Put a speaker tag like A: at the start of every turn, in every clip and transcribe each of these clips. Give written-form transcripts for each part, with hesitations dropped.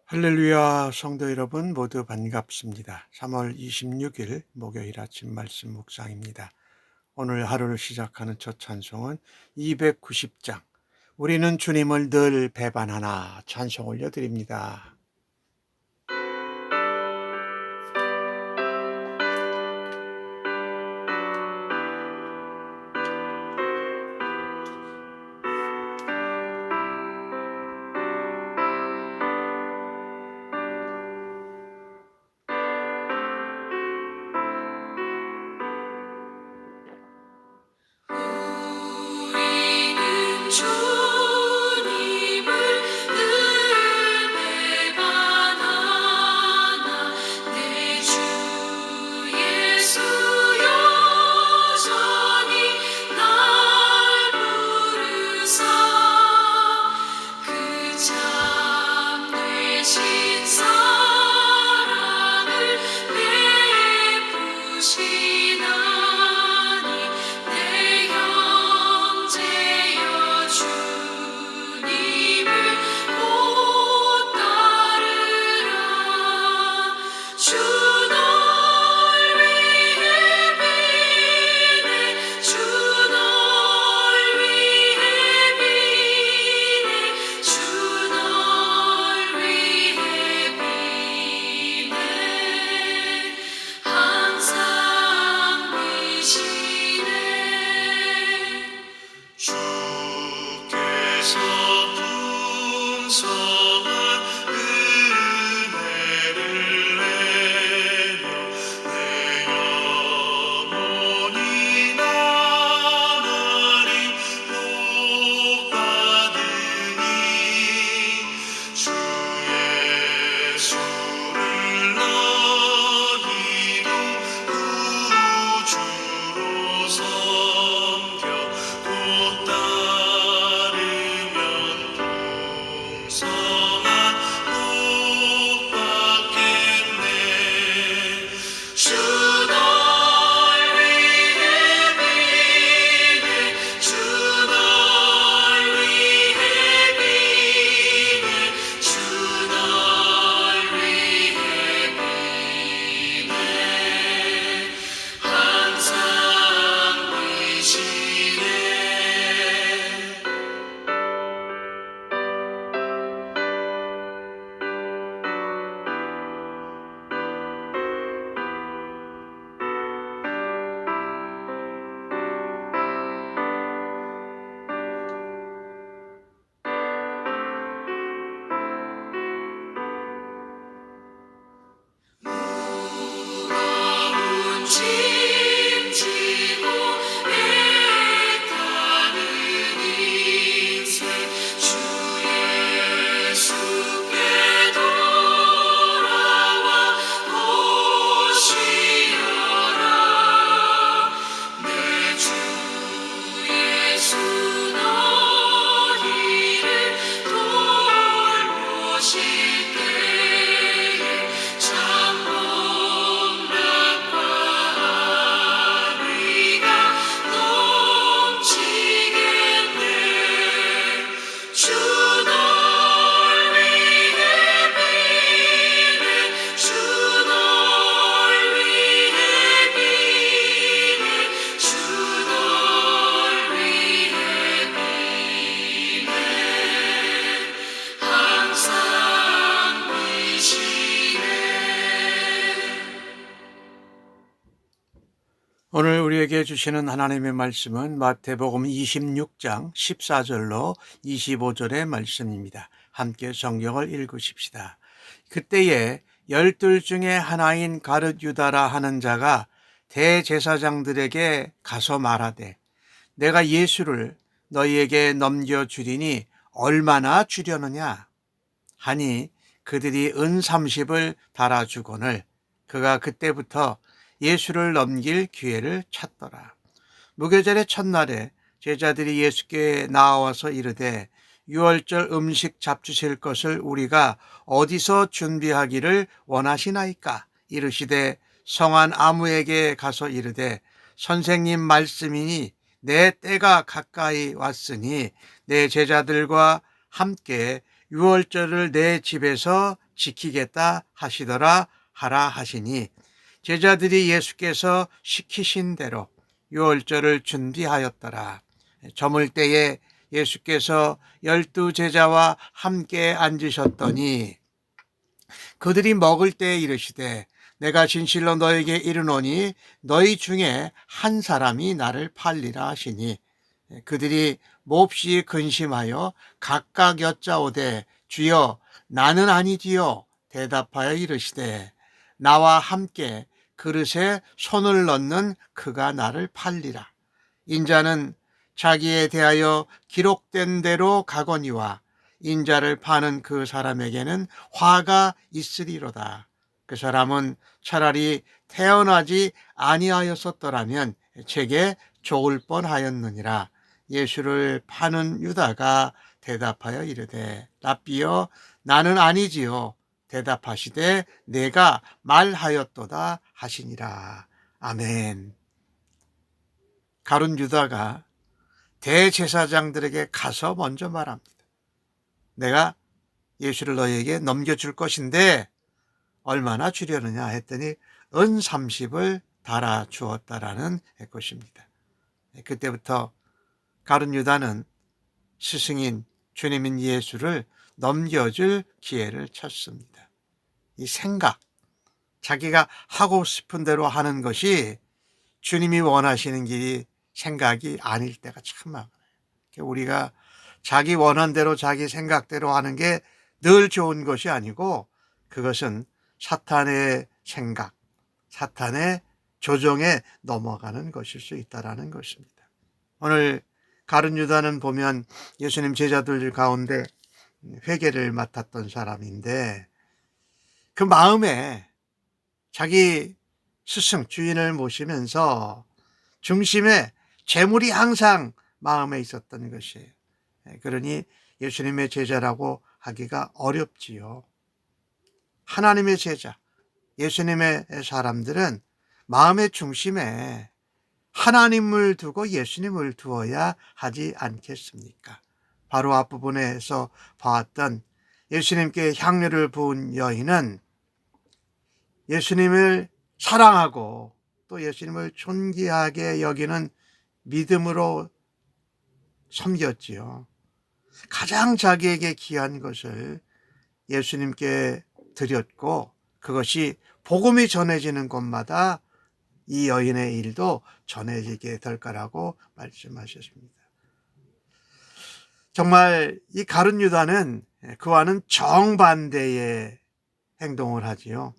A: 할렐루야, 성도 여러분 모두 반갑습니다. 3월 26일 목요일 아침 말씀 묵상입니다. 오늘 하루를 시작하는 첫 찬송은 290장 우리는 주님을 늘 배반하나 찬송 올려드립니다.
B: 우리는 주님을 늘 배반하나 내 주 예수 여전히 날 부르사 그 참 되신 사랑을 베푸시나니 내 형제여 주님을 못 따르라 주 널 위해 비네 주 널 위해 비네 주 널 위해 비네 항상 비시네 주께서 풍성한 은혜를 내려 내 영혼이 나날이 복받으니 주 예수를 너희도 구주로 섬겨 곧 따르면 풍성한 복 받겠네 주 널 위해 비네 주 널 위해 비네 주 널 위해 비네 항상 비시네 무거운 짐 지고 애타는 인생 주 예수께 돌아와 오시어라 내 주 예수 너희를 돌보실 때에 참 복락과 안위가 넘치겠네 주 널 위해 비네 주 널 위해 비네 주 널 위해 비네 항상 비시네
A: 오늘 우리에게 주시는 하나님의 말씀은 마태복음 26장 14절로 25절의 말씀입니다. 함께 성경을 읽으십시다. 그때에 12 중에 하나인 가룟 유다라 하는 자가 대제사장들에게 가서 말하되 내가 예수를 너희에게 넘겨주리니 얼마나 주려느냐 하니 그들이 은 30을 달아주거늘 그가 그때부터 예수를 넘길 기회를 찾더라. 무교절의 첫날에 제자들이 예수께 나와서 이르되 유월절 음식 잡수실 것을 우리가 어디서 준비하기를 원하시나이까? 이르시되 성한 아무에게 가서 이르되 선생님 말씀이니 내 때가 가까이 왔으니 내 제자들과 함께 유월절을 내 집에서 지키겠다 하시더라 하라 하시니 제자들이 예수께서 시키신 대로 유월절을 준비하였더라. 저물 때에 예수께서 12 제자와 함께 앉으셨더니 그들이 먹을 때에 이르시되 내가 진실로 너에게 이르노니 너희 중에 한 사람이 나를 팔리라 하시니 그들이 몹시 근심하여 각각 여짜오되 주여 나는 아니지요 대답하여 이르시되 나와 함께 그릇에 손을 넣는 그가 나를 팔리라. 인자는 자기에 대하여 기록된 대로 가거니와 인자를 파는 그 사람에게는 화가 있으리로다. 그 사람은 차라리 태어나지 아니하였었더라면 제게 좋을 뻔하였느니라. 예수를 파는 유다가 대답하여 이르되 랍비여 나는 아니지요. 대답하시되 내가 말하였도다 하시니라. 아멘. 가룟 유다가 대제사장들에게 가서 먼저 말합니다. 내가 예수를 너에게 넘겨줄 것인데 얼마나 주려느냐 했더니 은 30을 달아 주었다라는 것입니다. 그때부터 가룟 유다는 스승인 주님인 예수를 넘겨줄 기회를 찾습니다. 이 생각, 자기가 하고 싶은 대로 하는 것이 주님이 원하시는 길이 생각이 아닐 때가 참 많아요. 우리가 자기 원한대로 자기 생각대로 하는 게 늘 좋은 것이 아니고 그것은 사탄의 생각, 사탄의 조종에 넘어가는 것일 수 있다는 것입니다. 오늘 가룟 유다는 보면 예수님 제자들 가운데 회계를 맡았던 사람인데 그 마음에 자기 스승 주인을 모시면서 중심에 재물이 항상 마음에 있었던 것이에요. 그러니 예수님의 제자라고 하기가 어렵지요. 하나님의 제자, 예수님의 사람들은 마음의 중심에 하나님을 두고 예수님을 두어야 하지 않겠습니까? 바로 앞부분에서 봤던 예수님께 향유를 부은 여인은 예수님을 사랑하고 또 예수님을 존귀하게 여기는 믿음으로 섬겼지요. 가장 자기에게 귀한 것을 예수님께 드렸고 그것이 복음이 전해지는 곳마다 이 여인의 일도 전해지게 될 거라고 말씀하셨습니다. 정말 이 가룟 유다는 그와는 정반대의 행동을 하지요.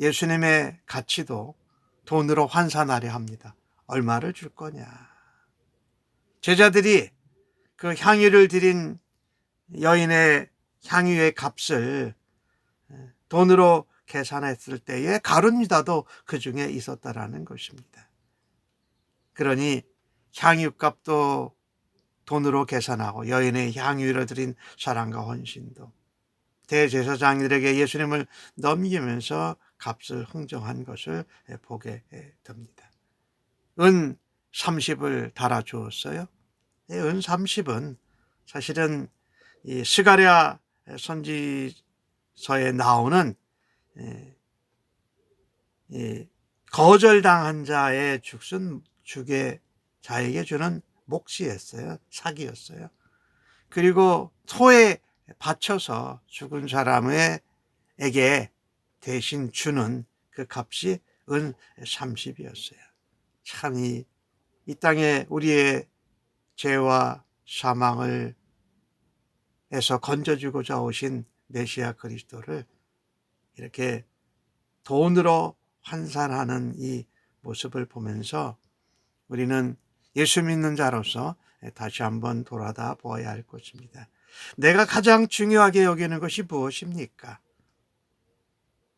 A: 예수님의 가치도 돈으로 환산하려 합니다. 얼마를 줄 거냐. 제자들이 그 향유를 드린 여인의 향유의 값을 돈으로 계산했을 때에 가룟 유다도 그 중에 있었다라는 것입니다. 그러니 향유값도 돈으로 계산하고 여인의 향유를 드린 사랑과 헌신도 대제사장들에게 예수님을 넘기면서 값을 흥정한 것을 보게 됩니다. 은 30을 달아주었어요. 은 30은 사실은 이 스가랴 선지서에 나오는 거절당한 자의 죽순 죽의 자에게 주는 몫이었어요. 사기였어요. 그리고 토에 바쳐서 죽은 사람에게 대신 주는 그 값이 은 30이었어요. 참 이 땅에 우리의 죄와 사망을 에서 건져주고자 오신 메시아 그리스도를 이렇게 돈으로 환산하는 이 모습을 보면서 우리는 예수 믿는 자로서 다시 한번 돌아다 보아야 할 것입니다. 내가 가장 중요하게 여기는 것이 무엇입니까?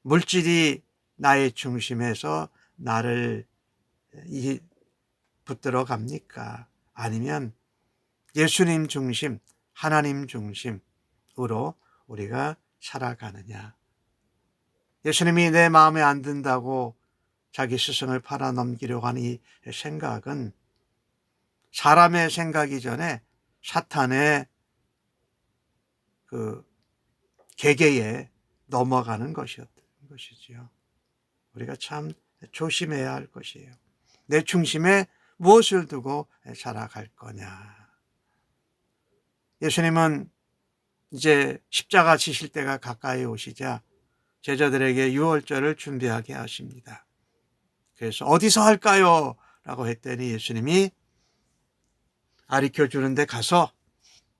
A: 물질이 나의 중심에서 나를 붙들어 갑니까? 아니면 예수님 중심, 하나님 중심으로 우리가 살아가느냐? 예수님이 내 마음에 안 든다고 자기 스승을 팔아 넘기려고 하는 이 생각은 사람의 생각이 전에 사탄의 그 계계에 넘어가는 것이었던 것이지요. 우리가 참 조심해야 할 것이에요. 내 중심에 무엇을 두고 살아갈 거냐. 예수님은 이제 십자가 지실 때가 가까이 오시자 제자들에게 유월절을 준비하게 하십니다. 그래서 어디서 할까요? 라고 했더니 예수님이 가르쳐 주는데 가서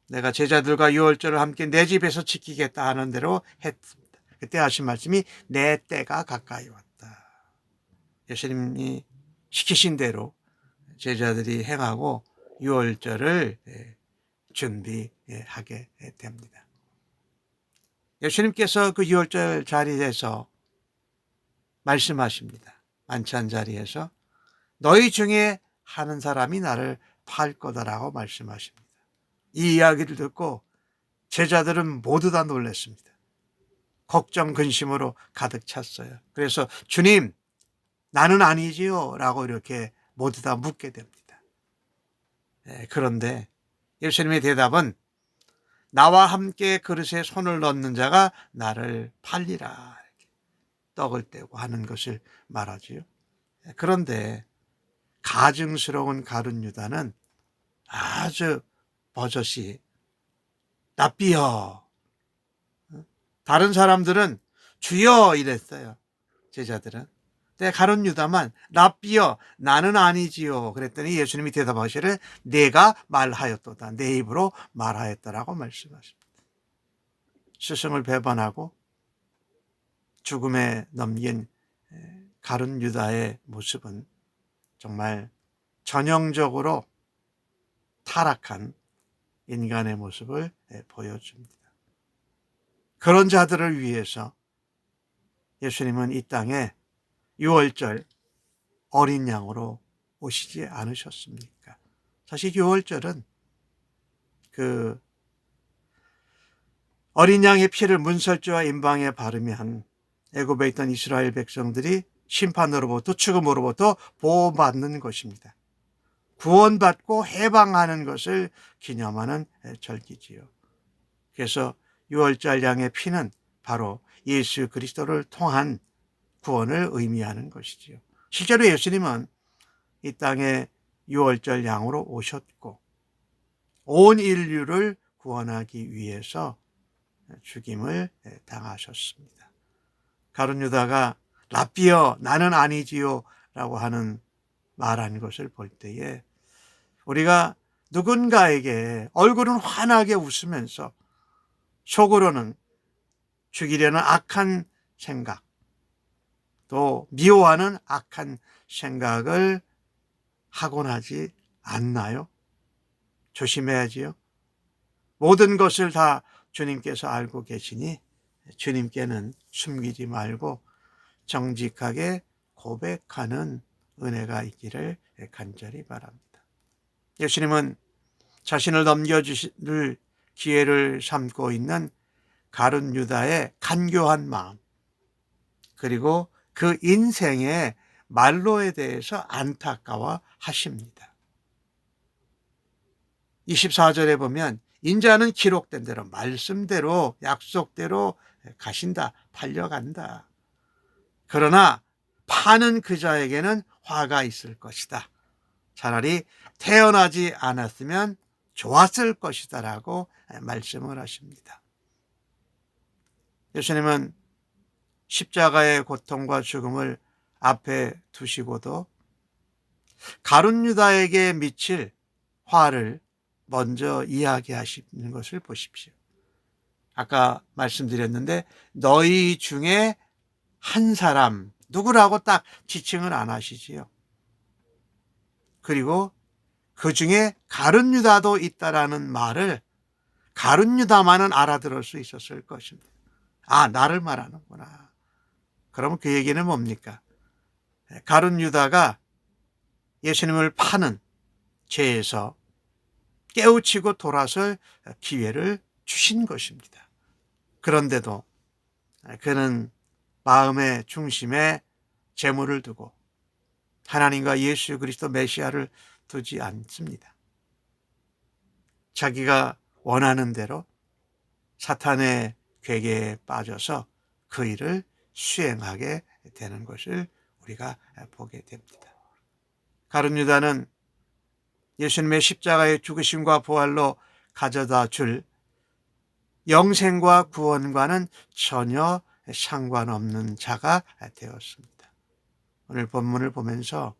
A: 내가 제자들과 유월절을 함께 내 집에서 지키겠다 하는 대로 했습니다. 그때 하신 말씀이 내 때가 가까이 왔다. 예수님이 시키신 대로 제자들이 행하고 유월절을 준비하게 됩니다. 예수님께서 그 유월절 자리에서 말씀하십니다. 만찬 자리에서 너희 중에 하는 사람이 나를 팔 거다라고 말씀하십니다. 이 이야기를 듣고 제자들은 모두 다 놀랐습니다. 걱정 근심으로 가득 찼어요. 그래서 주님, 나는 아니지요? 라고 이렇게 모두 다 묻게 됩니다. 그런데 예수님의 대답은 나와 함께 그릇에 손을 넣는 자가 나를 팔리라. 이렇게 떡을 떼고 하는 것을 말하지요. 그런데 가증스러운 가룟 유다는 아주 버젓이 랍비여. 다른 사람들은 주여 이랬어요. 제자들은. 근데 가룟 유다만 랍비여 나는 아니지요. 그랬더니 예수님이 대답하시기를 내가 말하였도다. 내 입으로 말하였다라고 말씀하십니다. 스승을 배반하고 죽음에 넘긴 가룟 유다의 모습은 정말 전형적으로 타락한 인간의 모습을 보여줍니다. 그런 자들을 위해서 예수님은 이 땅에 유월절 어린 양으로 오시지 않으셨습니까? 사실 유월절은 그 어린 양의 피를 문설주와 임방에 바르면 애굽에 있던 이스라엘 백성들이 심판으로부터 죽음으로부터 보호받는 것입니다. 구원받고 해방하는 것을 기념하는 절기지요. 그래서 유월절 양의 피는 바로 예수 그리스도를 통한 구원을 의미하는 것이지요. 실제로 예수님은 이 땅에 유월절 양으로 오셨고 온 인류를 구원하기 위해서 죽임을 당하셨습니다. 가룟 유다가 랍비여 나는 아니지요 라고 하는 말한 것을 볼 때에 우리가 누군가에게 얼굴은 환하게 웃으면서 속으로는 죽이려는 악한 생각 또 미워하는 악한 생각을 하곤 하지 않나요? 조심해야지요. 모든 것을 다 주님께서 알고 계시니 주님께는 숨기지 말고 정직하게 고백하는 은혜가 있기를 간절히 바랍니다. 예수님은 자신을 넘겨주실 기회를 삼고 있는 가룟 유다의 간교한 마음 그리고 그 인생의 말로에 대해서 안타까워 하십니다. 24절에 보면 인자는 기록된 대로 말씀대로 약속대로 가신다. 팔려간다. 그러나 파는 그 자에게는 화가 있을 것이다. 차라리 태어나지 않았으면 좋았을 것이다 라고 말씀을 하십니다. 예수님은 십자가의 고통과 죽음을 앞에 두시고도 가룟 유다에게 미칠 화를 먼저 이야기하시는 것을 보십시오. 아까 말씀드렸는데 너희 중에 한 사람 누구라고 딱 지칭을 안 하시지요. 그리고 그 중에 가룟 유다도 있다라는 말을 가룟 유다만은 알아들을 수 있었을 것입니다. 아, 나를 말하는구나. 그러면 그 얘기는 뭡니까? 가룟 유다가 예수님을 파는 죄에서 깨우치고 돌아설 기회를 주신 것입니다. 그런데도 그는 마음의 중심에 재물을 두고 하나님과 예수 그리스도 메시아를 두지 않습니다. 자기가 원하는 대로 사탄의 괴계에 빠져서 그 일을 수행하게 되는 것을 우리가 보게 됩니다. 가룟 유다는 예수님의 십자가의 죽으심과 부활로 가져다 줄 영생과 구원과는 전혀 상관없는 자가 되었습니다. 오늘 본문을 보면서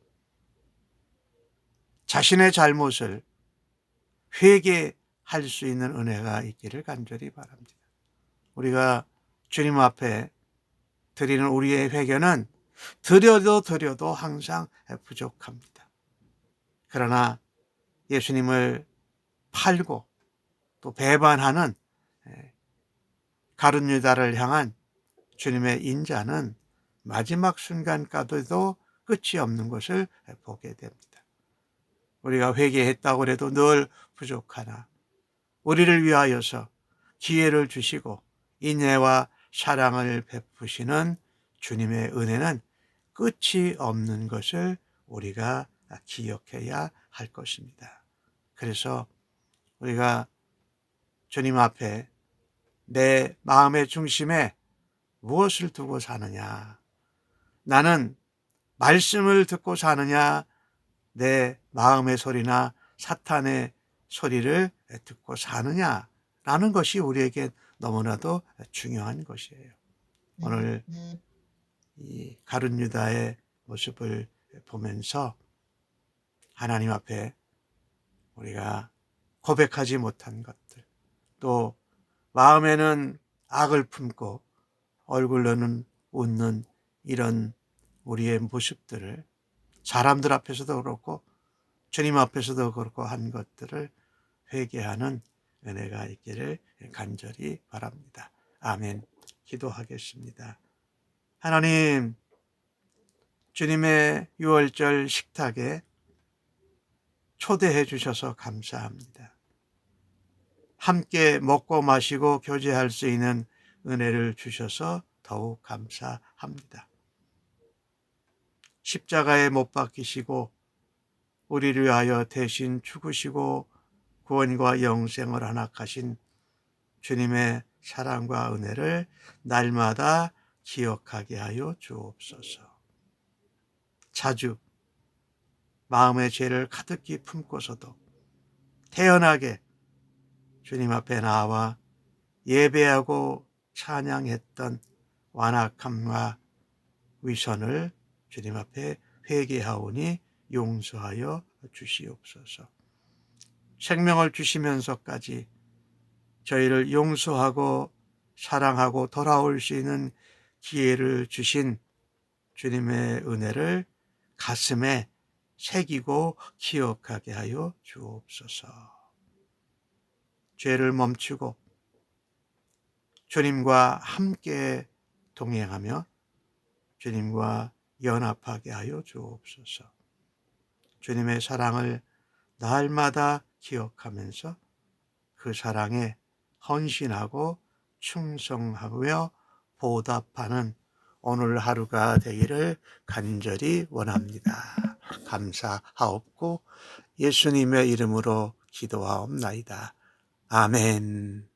A: 자신의 잘못을 회개할 수 있는 은혜가 있기를 간절히 바랍니다. 우리가 주님 앞에 드리는 우리의 회개는 드려도 항상 부족합니다. 그러나 예수님을 팔고 또 배반하는 가룟 유다를 향한 주님의 인자는 마지막 순간까지도 끝이 없는 것을 보게 됩니다. 우리가 회개했다고 해도 늘 부족하나 우리를 위하여서 기회를 주시고 인애와 사랑을 베푸시는 주님의 은혜는 끝이 없는 것을 우리가 기억해야 할 것입니다. 그래서 우리가 주님 앞에 내 마음의 중심에 무엇을 두고 사느냐? 나는 말씀을 듣고 사느냐? 내 마음의 소리나 사탄의 소리를 듣고 사느냐? 라는 것이 우리에게 너무나도 중요한 것이에요. 오늘 이 가룟 유다의 모습을 보면서 하나님 앞에 우리가 고백하지 못한 것들, 또 마음에는 악을 품고 얼굴로는 웃는 이런 우리의 모습들을 사람들 앞에서도 그렇고 주님 앞에서도 그렇고 한 것들을 회개하는 은혜가 있기를 간절히 바랍니다. 아멘. 기도하겠습니다. 하나님, 주님의 유월절 식탁에 초대해 주셔서 감사합니다. 함께 먹고 마시고 교제할 수 있는 은혜를 주셔서 더욱 감사합니다. 십자가에 못 박히시고 우리를 위하여 대신 죽으시고 구원과 영생을 허락하신 주님의 사랑과 은혜를 날마다 기억하게 하여 주옵소서. 자주 마음의 죄를 가득히 품고서도 태연하게 주님 앞에 나와 예배하고 찬양했던 완악함과 위선을 주님 앞에 회개하오니 용서하여 주시옵소서. 생명을 주시면서까지 저희를 용서하고 사랑하고 돌아올 수 있는 기회를 주신 주님의 은혜를 가슴에 새기고 기억하게 하여 주옵소서. 죄를 멈추고 주님과 함께 동행하며 주님과 연합하게 하여 주옵소서. 주님의 사랑을 날마다 기억하면서 그 사랑에 헌신하고 충성하며 보답하는 오늘 하루가 되기를 간절히 원합니다. 감사하옵고 예수님의 이름으로 기도하옵나이다. 아멘.